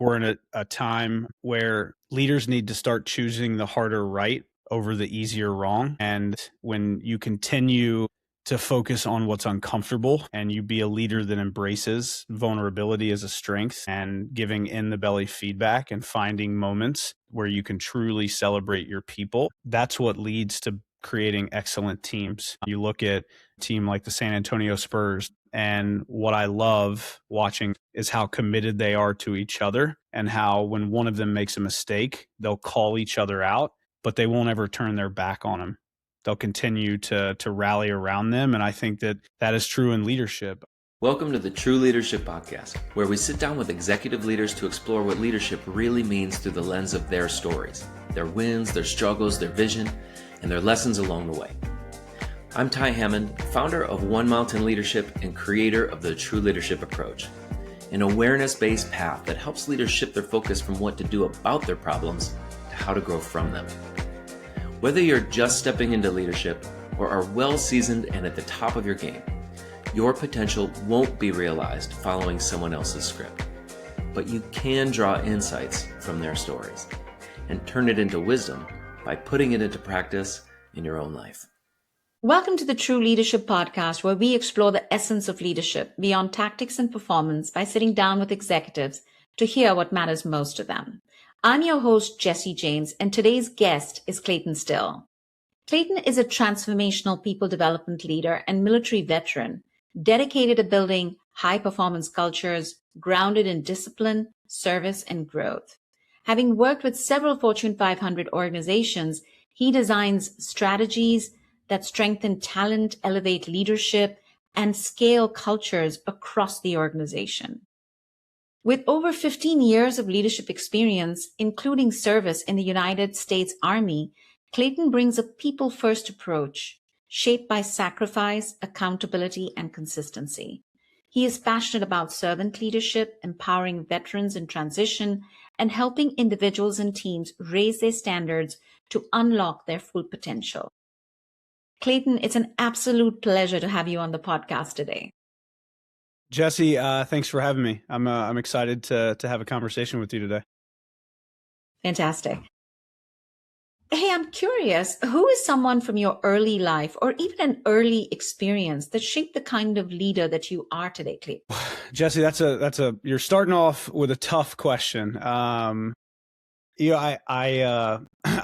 we're in a time where leaders need to start choosing the harder right over the easier wrong. And when you continue to focus on what's uncomfortable and you be a leader that embraces vulnerability as a strength and giving in the belly feedback and finding moments where you can truly celebrate your people, that's what leads to creating excellent teams. You look at a team like the San Antonio Spurs, and what I love watching is how committed they are to each other and how when one of them makes a mistake, they'll call each other out, but they won't ever turn their back on them. They'll continue to rally around them. And I think that is true in leadership. Welcome to the True Leadership Podcast, where we sit down with executive leaders to explore what leadership really means through the lens of their stories, their wins, their struggles, their vision, and their lessons along the way. I'm Ty Hammond, founder of One Mountain Leadership and creator of the True Leadership Approach, an awareness-based path that helps leaders shift their focus from what to do about their problems to how to grow from them. Whether you're just stepping into leadership or are well-seasoned and at the top of your game, your potential won't be realized following someone else's script. But you can draw insights from their stories and turn it into wisdom by putting it into practice in your own life. Welcome to the True Leadership Podcast, where we explore the essence of leadership beyond tactics and performance by sitting down with executives to hear what matters most to them. I'm your host, Jessy James, and today's guest is Clayton Still. Clayton is a transformational people development leader and military veteran, dedicated to building high-performance cultures grounded in discipline, service, and growth. Having worked with several Fortune 500 organizations, he designs strategies that strengthen talent, elevate leadership, and scale cultures across the organization. With over 15 years of leadership experience, including service in the United States Army, Clayton brings a people-first approach shaped by sacrifice, accountability, and consistency. He is passionate about servant leadership, empowering veterans in transition, and helping individuals and teams raise their standards to unlock their full potential. Clayton, it's an absolute pleasure to have you on the podcast today. Jessy, thanks for having me. I'm excited to have a conversation with you today. Fantastic. Hey, I'm curious, who is someone from your early life or even an early experience that shaped the kind of leader that you are today, Clayton? Jessy, you're starting off with a tough question. I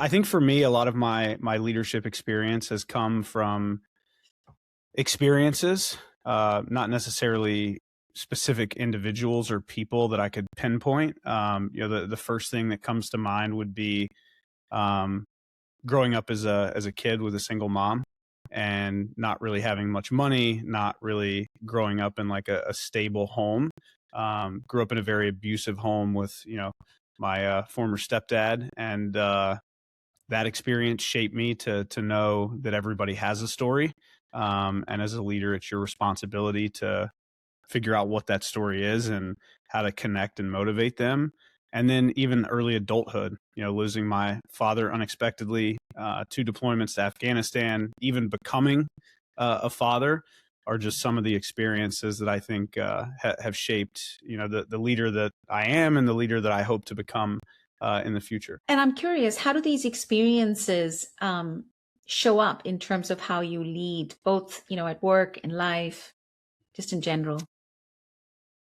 think for me, a lot of my leadership experience has come from experiences, not necessarily specific individuals or people that I could pinpoint. The first thing that comes to mind would be growing up as a kid with a single mom and not really having much money, not really growing up in like a stable home. Grew up in a very abusive home with, my former stepdad, and that experience shaped me to know that everybody has a story. And as a leader, it's your responsibility to figure out what that story is and how to connect and motivate them. And then even early adulthood, losing my father unexpectedly, 2 deployments to Afghanistan, even becoming a father are just some of the experiences that I think have shaped, the leader that I am and the leader that I hope to become in the future. And I'm curious, how do these experiences show up in terms of how you lead, both, at work, in life, just in general?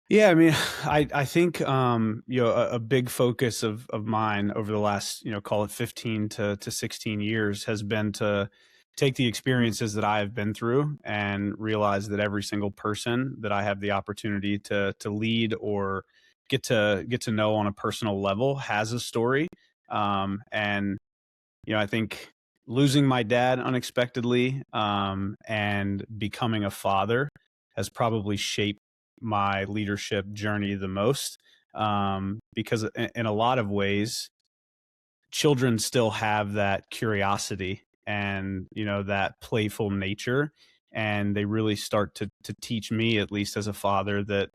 Yeah, I mean, I think, a big focus of mine over the last, call it 15 to 16 years has been to take the experiences that I have been through and realize that every single person that I have the opportunity to lead or get to know on a personal level has a story. And, I think losing my dad unexpectedly and becoming a father has probably shaped my leadership journey the most, because in a lot of ways, children still have that curiosity and, that playful nature. And they really start to teach me, at least as a father, that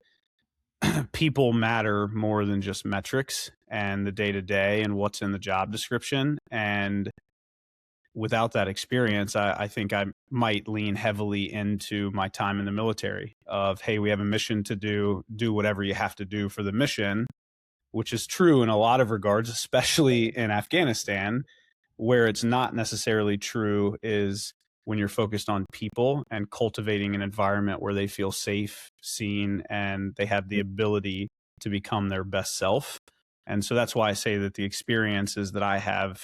people matter more than just metrics and the day to day and what's in the job description. And without that experience, I think I might lean heavily into my time in the military of, hey, we have a mission to do whatever you have to do for the mission, which is true in a lot of regards, especially in Afghanistan. Where it's not necessarily true is when you're focused on people and cultivating an environment where they feel safe, seen, and they have the ability to become their best self. And so that's why I say that the experiences that I have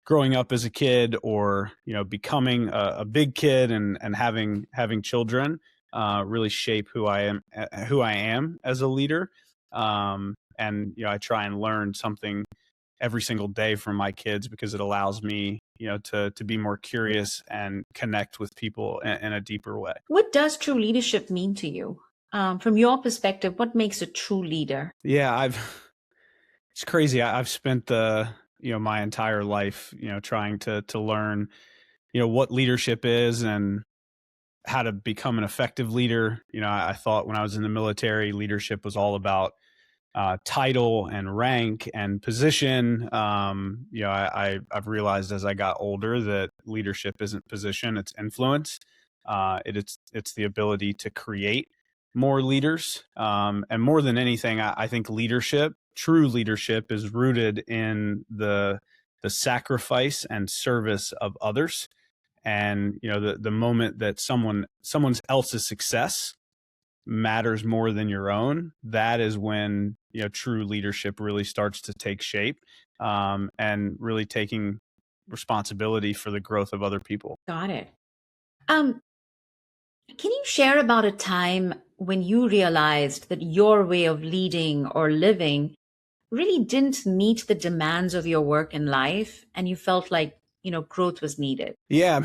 growing up as a kid, or becoming a big kid and having children, really shape who I am as a leader. And I try and learn something every single day from my kids, because it allows me to be more curious and connect with people in a deeper way. What does true leadership mean to you? From your perspective, what makes a true leader? Yeah, it's crazy. I've spent my entire life trying to learn what leadership is and how to become an effective leader. I thought when I was in the military, leadership was all about title and rank and position. I've realized as I got older that leadership isn't position; it's influence. It's the ability to create more leaders, and more than anything, I think true leadership, is rooted in the sacrifice and service of others. And the moment that someone else's success matters more than your own, that is when true leadership really starts to take shape, and really taking responsibility for the growth of other people. Got it. Um, can you share about a time when you realized that your way of leading or living really didn't meet the demands of your work and life, and you felt like, growth was needed? Yeah,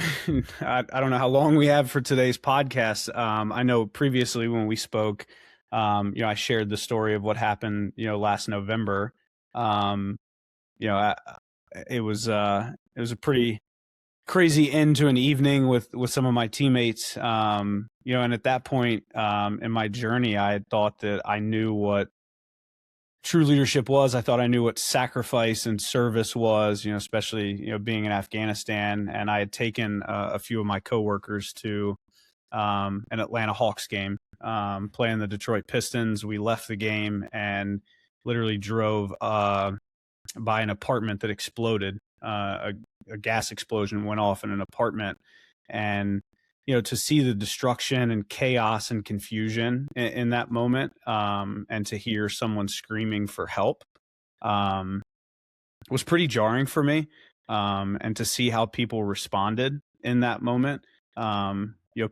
I don't know how long we have for today's podcast. I know previously when we spoke, I shared the story of what happened, last November. Um, you know, I, it was a pretty crazy end to an evening with some of my teammates. And at that point, in my journey, I had thought that I knew what true leadership was. I thought I knew what sacrifice and service was, especially, being in Afghanistan. And I had taken a few of my coworkers to an Atlanta Hawks game, playing the Detroit Pistons. We left the game and literally drove by an apartment that exploded. A gas explosion went off in an apartment. And to see the destruction and chaos and confusion in that moment, and to hear someone screaming for help, um, was pretty jarring for me. And to see how people responded in that moment,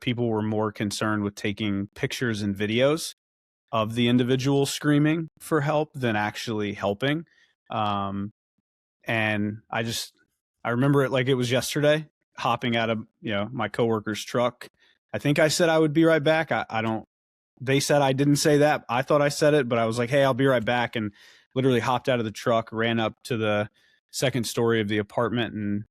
people were more concerned with taking pictures and videos of the individual screaming for help than actually helping. Um, and I remember it like it was yesterday, hopping out of my coworker's truck. I think I said I would be right back. I don't. They said I didn't say that. I thought I said it, but I was like, "Hey, I'll be right back," and literally hopped out of the truck, ran up to the second story of the apartment, and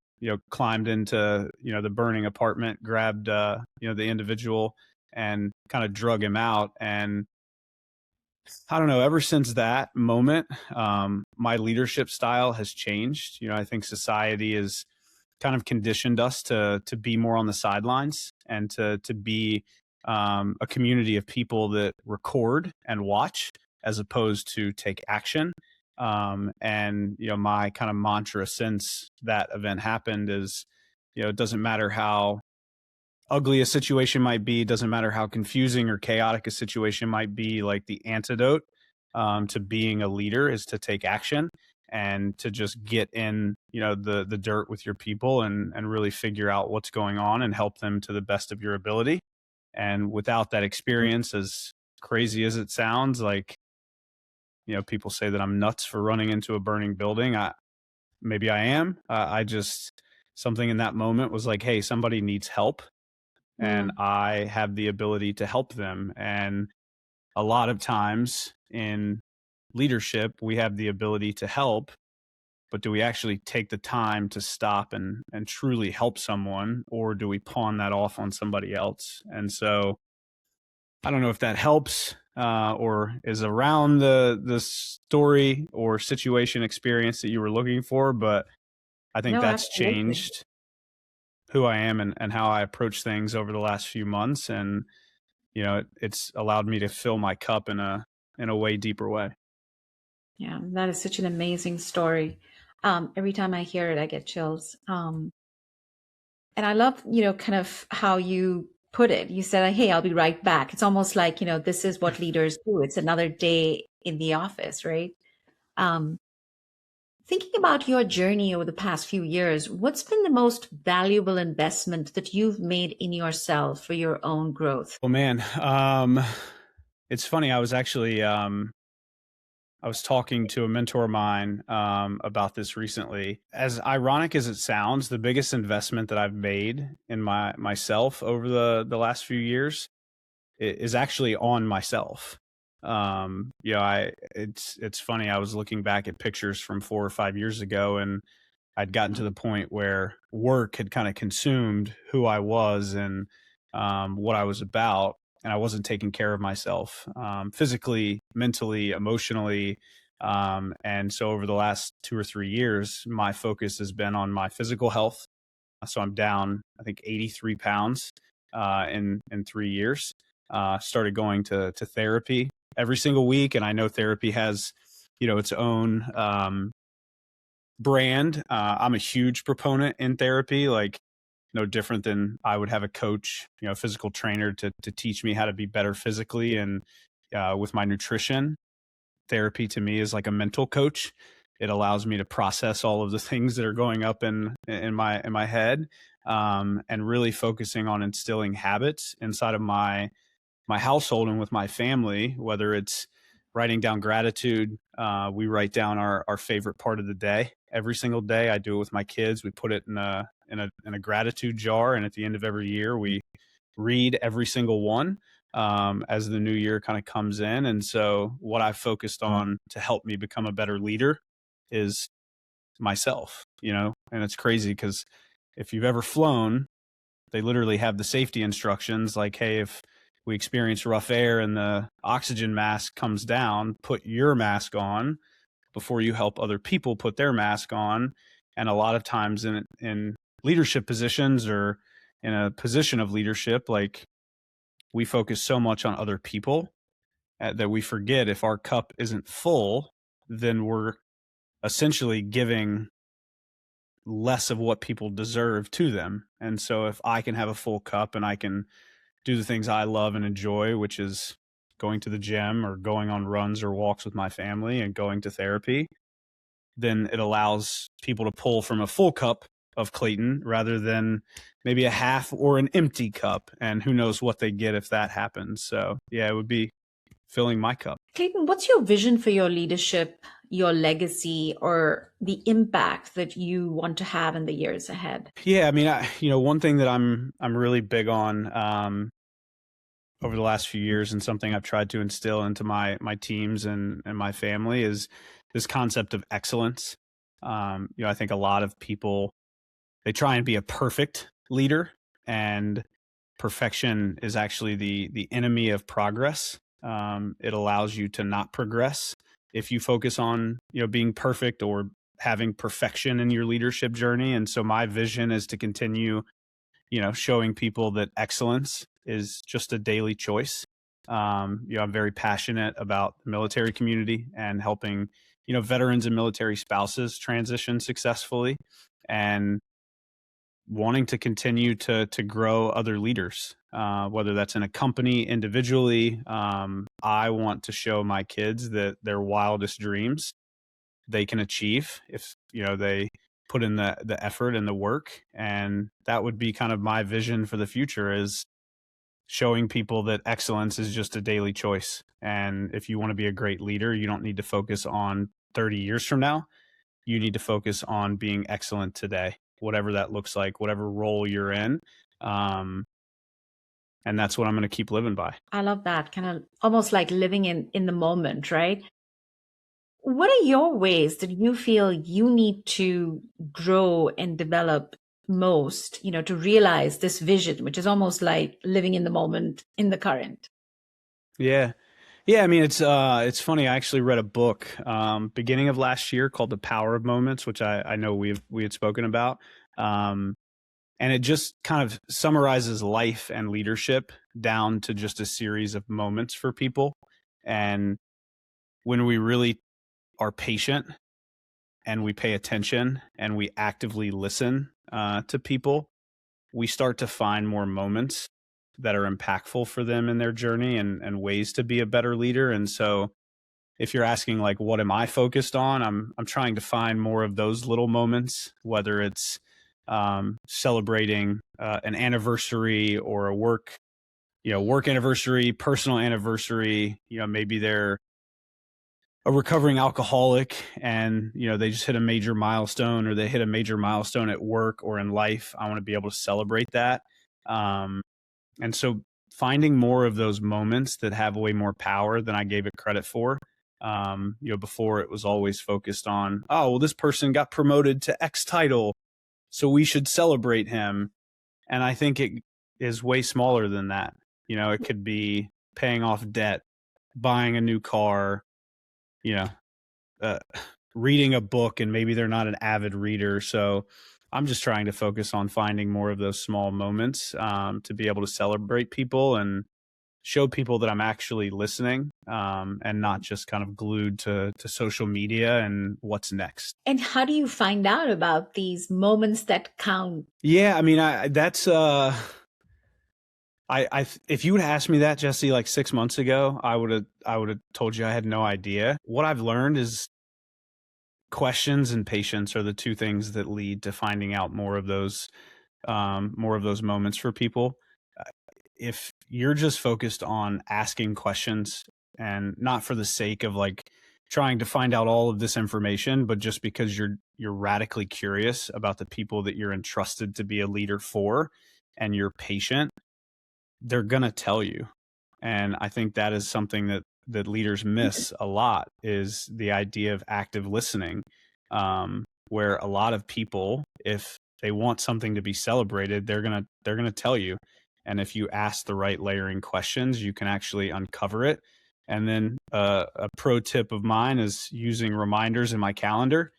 climbed into the burning apartment, grabbed the individual, and kind of drug him out. And I don't know, ever since that moment, my leadership style has changed. I think society has kind of conditioned us to be more on the sidelines, and to be a community of people that record and watch as opposed to take action. And my kind of mantra since that event happened is, it doesn't matter how ugly a situation might be, doesn't matter how confusing or chaotic a situation might be, like the antidote to being a leader is to take action, and to just get in the dirt with your people, and really figure out what's going on and help them to the best of your ability. And without that experience, as crazy as it sounds, like people say that I'm nuts for running into a burning building. Maybe I am. I just, something in that moment was like, hey, somebody needs help, and Mm. I have the ability to help them. And a lot of times in leadership, we have the ability to help, but do we actually take the time to stop and truly help someone, or do we pawn that off on somebody else? And so I don't know if that helps, or is around the story or situation experience that you were looking for, but I think No, that's absolutely. changed who I am, and how I approach things over the last few months. And it's allowed me to fill my cup in a way deeper way. Yeah, that is such an amazing story. Every time I hear it, I get chills. And I love, kind of how you put it. You said, hey, I'll be right back. It's almost like, this is what leaders do. It's another day in the office, right? Um, Thinking about your journey over the past few years, what's been the most valuable investment that you've made in yourself for your own growth? Well, man, it's funny. I was talking to a mentor of mine about this recently. As ironic as it sounds, the biggest investment that I've made in myself over the last few years is actually on myself. It's funny. I was looking back at pictures from 4 or 5 years ago, and I'd gotten to the point where work had kind of consumed who I was and what I was about, and I wasn't taking care of myself physically, mentally, emotionally. And so over the last 2 or 3 years, my focus has been on my physical health. So I'm down, I think, 83 pounds in 3 years. Started going to therapy every single week, and I know therapy has, its own brand. I'm a huge proponent in therapy, like no different than I would have a coach, physical trainer to teach me how to be better physically and with my nutrition. Therapy to me is like a mental coach. It allows me to process all of the things that are going up in my head, and really focusing on instilling habits inside of my household and with my family, whether it's writing down gratitude. We write down our favorite part of the day every single day. I do it with my kids. We put it in a gratitude jar, and at the end of every year, we read every single one as the new year kind of comes in. And so, what I've focused on to help me become a better leader is myself. And it's crazy because if you've ever flown, they literally have the safety instructions like, hey, if we experience rough air and the oxygen mask comes down, put your mask on before you help other people put their mask on. And a lot of times in leadership positions or in a position of leadership, like we focus so much on other people that we forget if our cup isn't full, then we're essentially giving less of what people deserve to them. And so if I can have a full cup and I can do the things I love and enjoy, which is going to the gym or going on runs or walks with my family and going to therapy, then it allows people to pull from a full cup of Clayton rather than maybe a half or an empty cup. And who knows what they get if that happens. So, yeah, it would be filling my cup. Clayton, what's your vision for your leadership, your legacy, or the impact that you want to have in the years ahead? Yeah, I mean, one thing that I'm really big on over the last few years, and something I've tried to instill into my teams and my family, is this concept of excellence. I think a lot of people, they try and be a perfect leader, and perfection is actually the enemy of progress. It allows you to not progress if you focus on being perfect or having perfection in your leadership journey. And so my vision is to continue showing people that excellence is just a daily choice. I'm very passionate about the military community and helping veterans and military spouses transition successfully, and wanting to continue to grow other leaders, whether that's in a company, individually. I want to show my kids that their wildest dreams they can achieve if they put in the effort and the work. And that would be kind of my vision for the future, is showing people that excellence is just a daily choice. And if you want to be a great leader, you don't need to focus on 30 years from now. You need to focus on being excellent today, whatever that looks like, whatever role you're in. And that's what I'm going to keep living by. I love that, kind of almost like living in the moment, right? What are your ways that you feel you need to grow and develop most, to realize this vision, which is almost like living in the moment, in the current? Yeah. Yeah, I mean, it's funny. I actually read a book beginning of last year called The Power of Moments, which I know we had spoken about. And it just kind of summarizes life and leadership down to just a series of moments for people. And when we really are patient and we pay attention and we actively listen to people, we start to find more moments that are impactful for them in their journey and ways to be a better leader. And so if you're asking like what am I focused on, I'm trying to find more of those little moments, whether it's celebrating an anniversary or a work anniversary, personal anniversary. Maybe they're a recovering alcoholic and they just hit a major milestone, or they hit a major milestone at work or in life. I want to be able to celebrate that. And so finding more of those moments that have way more power than I gave it credit for. Before it was always focused on, oh, well, this person got promoted to X title, so we should celebrate him. And I think it is way smaller than that. It could be paying off debt, buying a new car, reading a book, and maybe they're not an avid reader. So I'm just trying to focus on finding more of those small moments to be able to celebrate people and show people that I'm actually listening and not just kind of glued to social media and what's next. And how do you find out about these moments that count? Yeah, I mean, if you would have asked me that, Jessy, like 6 months ago, I would have told you I had no idea. What I've learned is questions and patience are the two things that lead to finding out more of those moments for people. If you're just focused on asking questions and not for the sake of like trying to find out all of this information, but just because you're radically curious about the people that you're entrusted to be a leader for, and you're patient, they're going to tell you. And I think that is something that leaders miss a lot, is the idea of active listening, where a lot of people, if they want something to be celebrated, they're going to tell you. And if you ask the right layering questions, you can actually uncover it. And then a pro tip of mine is using reminders in my calendar,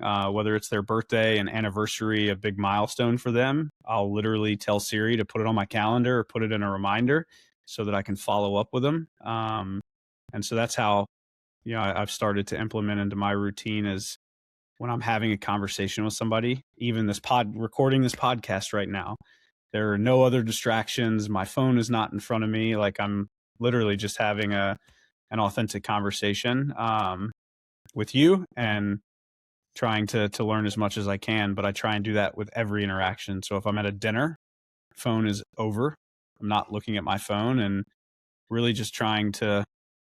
whether it's their birthday, an anniversary, a big milestone for them. I'll literally tell Siri to put it on my calendar or put it in a reminder so that I can follow up with them. And so that's how, I've started to implement into my routine, is when I'm having a conversation with somebody, even recording this podcast right now, there are no other distractions. My phone is not in front of me. Like, I'm literally just having an authentic conversation with you and trying to learn as much as I can. But I try and do that with every interaction. So if I'm at a dinner, phone is over. I'm not looking at my phone, and really just trying to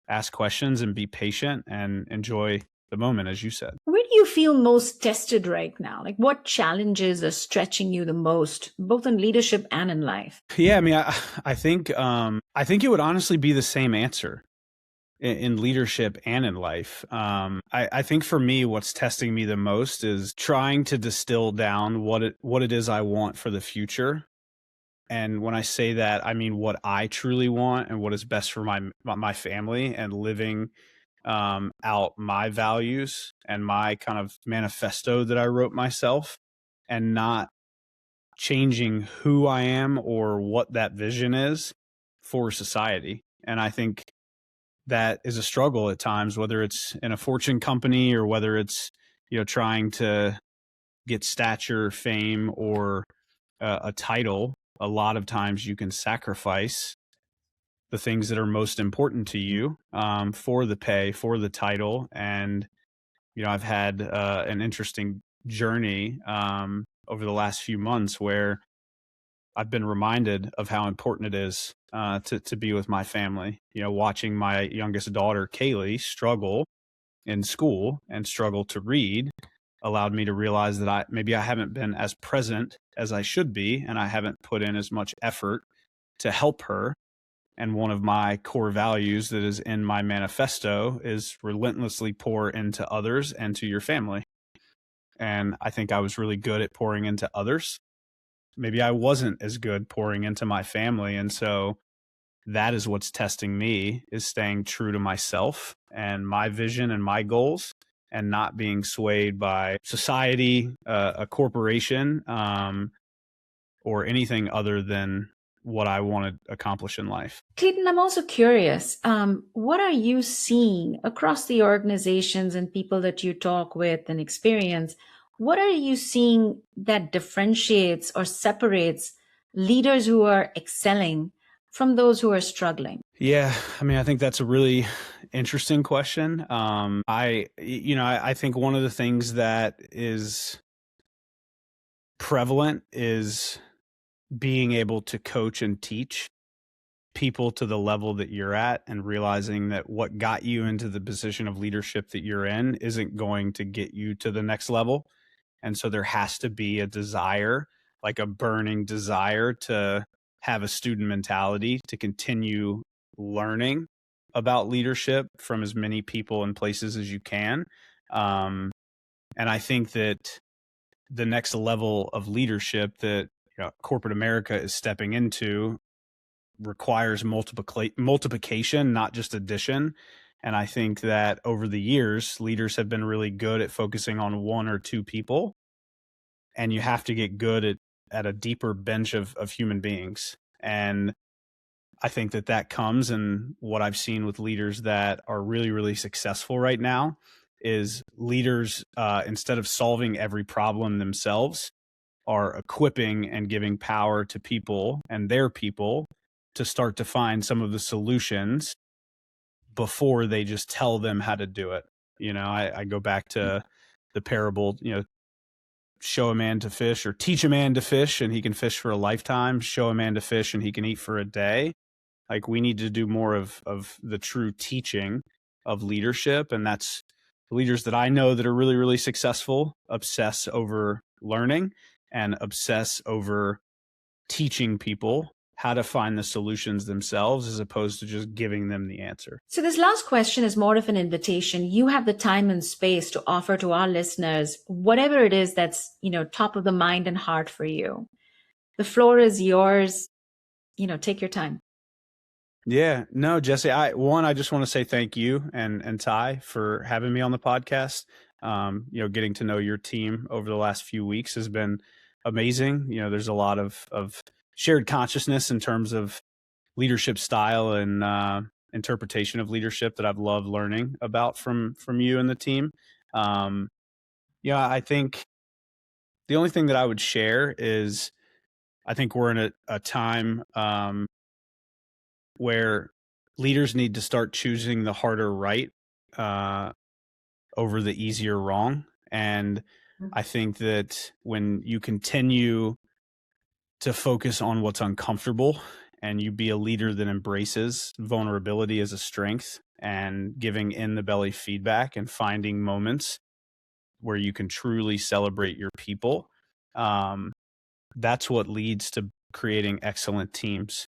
ask questions and be patient and enjoy the moment, as you said. Where do you feel most tested right now? Like, what challenges are stretching you the most, both in leadership and in life? Yeah, I mean, I think it would honestly be the same answer in leadership and in life. I think for me, what's testing me the most is trying to distill down what it is I want for the future. And when I say that, I mean what I truly want and what is best for my family, and living out my values and my kind of manifesto that I wrote myself, and not changing who I am or what that vision is for society. And I think that is a struggle at times, whether it's in a Fortune company or whether it's, trying to get stature, fame, or a title. A lot of times you can sacrifice the things that are most important to you for the pay, for the title. And, I've had an interesting journey over the last few months where I've been reminded of how important it is to be with my family. Watching my youngest daughter, Kaylee, struggle in school and struggle to read allowed me to realize that I haven't been as present as I should be, and I haven't put in as much effort to help her. And one of my core values that is in my manifesto is relentlessly pour into others and to your family. And I think I was really good at pouring into others. Maybe I wasn't as good pouring into my family. And so that is what's testing me, is staying true to myself and my vision and my goals, and not being swayed by society, a corporation, or anything other than what I want to accomplish in life. Clayton, I'm also curious. What are you seeing across the organizations and people that you talk with and experience? What are you seeing that differentiates or separates leaders who are excelling from those who are struggling? Yeah, I mean, I think that's a really interesting question. I think one of the things that is prevalent is being able to coach and teach people to the level that you're at and realizing that what got you into the position of leadership that you're in isn't going to get you to the next level. And so there has to be a desire, like a burning desire to have a student mentality to continue learning about leadership from as many people and places as you can. Um, and I think that the next level of leadership that corporate America is stepping into requires multiplication, not just addition. And I think that over the years, leaders have been really good at focusing on one or two people, and you have to get good at a deeper bench of human beings. And I think that that comes, and what I've seen with leaders that are really, really successful right now is leaders, instead of solving every problem themselves, are equipping and giving power to people and their people to start to find some of the solutions before they just tell them how to do it. I go back to the parable, show a man to fish or teach a man to fish and he can fish for a lifetime, show a man to fish and he can eat for a day. Like, we need to do more of the true teaching of leadership. And that's the leaders that I know that are really, really successful obsess over learning and obsess over teaching people how to find the solutions themselves as opposed to just giving them the answer. So this last question is more of an invitation. You have the time and space to offer to our listeners whatever it is that's, top of the mind and heart for you. The floor is yours. Take your time. Yeah, no, Jesse, I just want to say thank you and Ty for having me on the podcast. Getting to know your team over the last few weeks has been amazing. There's a lot of shared consciousness in terms of leadership style and interpretation of leadership that I've loved learning about from you and the team. I think the only thing that I would share is I think we're in a time where leaders need to start choosing the harder right uh, over the easier wrong. And I think that when you continue to focus on what's uncomfortable and you be a leader that embraces vulnerability as a strength and giving in the belly feedback and finding moments where you can truly celebrate your people, that's what leads to creating excellent teams.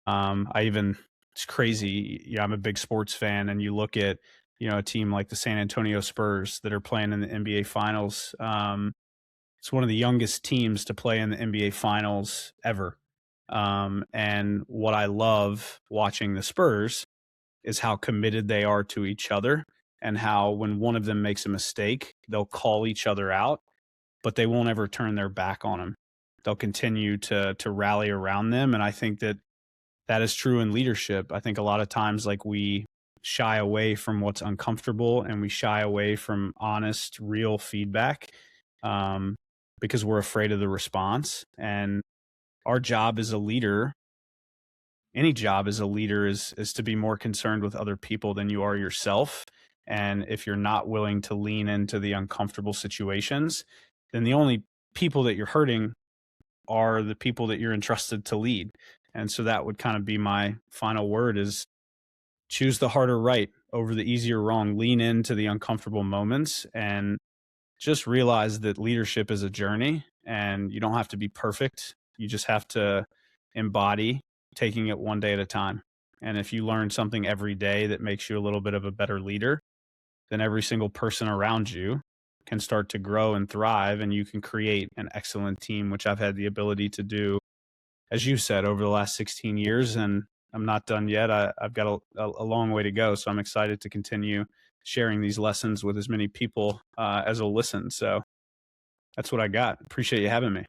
It's crazy. I'm a big sports fan, and you look at, a team like the San Antonio Spurs that are playing in the NBA Finals. It's one of the youngest teams to play in the NBA Finals ever. And what I love watching the Spurs is how committed they are to each other and how when one of them makes a mistake, they'll call each other out, but they won't ever turn their back on them. They'll continue to rally around them. And I think that is true in leadership. I think a lot of times, like, we shy away from what's uncomfortable and we shy away from honest, real feedback because we're afraid of the response. And our job as a leader, any job as a leader, is to be more concerned with other people than you are yourself. And if you're not willing to lean into the uncomfortable situations, then the only people that you're hurting are the people that you're entrusted to lead. And so that would kind of be my final word: is choose the harder right over the easier wrong. Lean into the uncomfortable moments and just realize that leadership is a journey and you don't have to be perfect. You just have to embody taking it one day at a time. And if you learn something every day that makes you a little bit of a better leader, then every single person around you can start to grow and thrive, and you can create an excellent team, which I've had the ability to do, as you said, over the last 16 years. And I'm not done yet. I've got a long way to go. So I'm excited to continue sharing these lessons with as many people as will listen. So that's what I got. Appreciate you having me.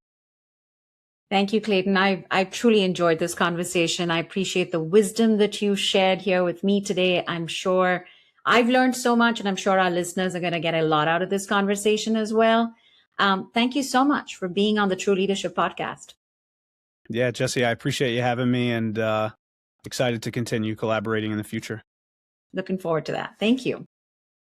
Thank you, Clayton. I truly enjoyed this conversation. I appreciate the wisdom that you shared here with me today. I'm sure I've learned so much, and I'm sure our listeners are going to get a lot out of this conversation as well. Thank you so much for being on the True Leadership Podcast. Yeah, Jessy, I appreciate you having me, and excited to continue collaborating in the future. Looking forward to that. Thank you.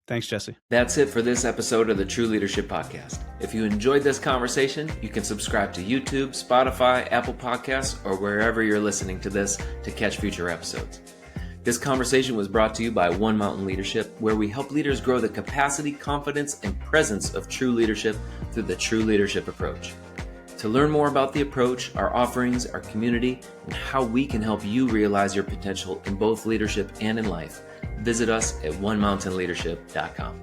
Thanks, Jessy. That's it for this episode of the True Leadership Podcast. If you enjoyed this conversation, you can subscribe to YouTube, Spotify, Apple Podcasts, or wherever you're listening to this to catch future episodes. This conversation was brought to you by One Mountain Leadership, where we help leaders grow the capacity, confidence, and presence of true leadership through the True Leadership approach. To learn more about the approach, our offerings, our community, and how we can help you realize your potential in both leadership and in life, visit us at onemountainleadership.com.